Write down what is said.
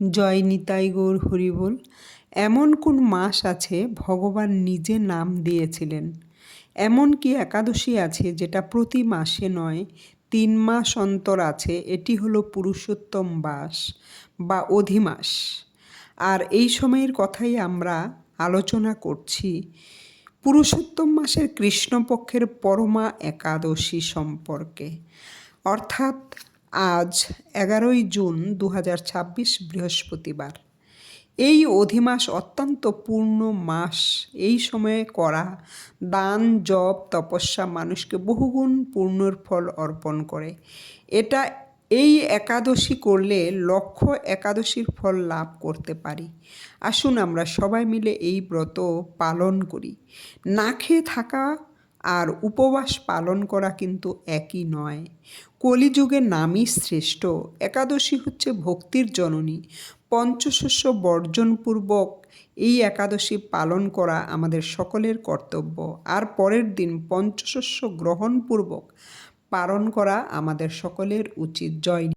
জয় নিতাই গৌর হরিবোল। এমন কোন মাস আছে ভগবান নিজে নাম দিয়েছিলেন? এমন কি একাদশী আছে যেটা প্রতি মাসে নয়, ৩ মাস অন্তর আছে? এটি হলো পুরুষোত্তম মাস বা অধিমাস। আর এই সময়ের কথাই আমরা আলোচনা করছি পুরুষোত্তম মাসের কৃষ্ণপক্ষের পরমা একাদশী সম্পর্কে। অর্থাৎ আজ ১১ই জুন ২০২৬ বৃহস্পতিবার। এই অধিমাস অত্যন্ত পূর্ণ মাস। এই সময়ে করা দান, জপ, তপস্যা মানুষকে বহুগুণ পূর্ণর ফল অর্পণ করে। এই একাদশী করলে লক্ষ একাদশীর ফল লাভ করতে পারি। আসুন আমরা সবাই মিলে এই ব্রত পালন করি। না খেয়ে থাকা আর উপবাস পালন করা কিন্তু একই নয়। কলিযুগে নামই শ্রেষ্ঠ। একাদশী হচ্ছে ভক্তির জননী। পঞ্চশস্য বর্জনপূর্বক এই একাদশী পালন করা আমাদের সকলের কর্তব্য। আর পরের দিন পঞ্চশস্য গ্রহণপূর্বক পালন করা আমাদের সকলের উচিত। জয়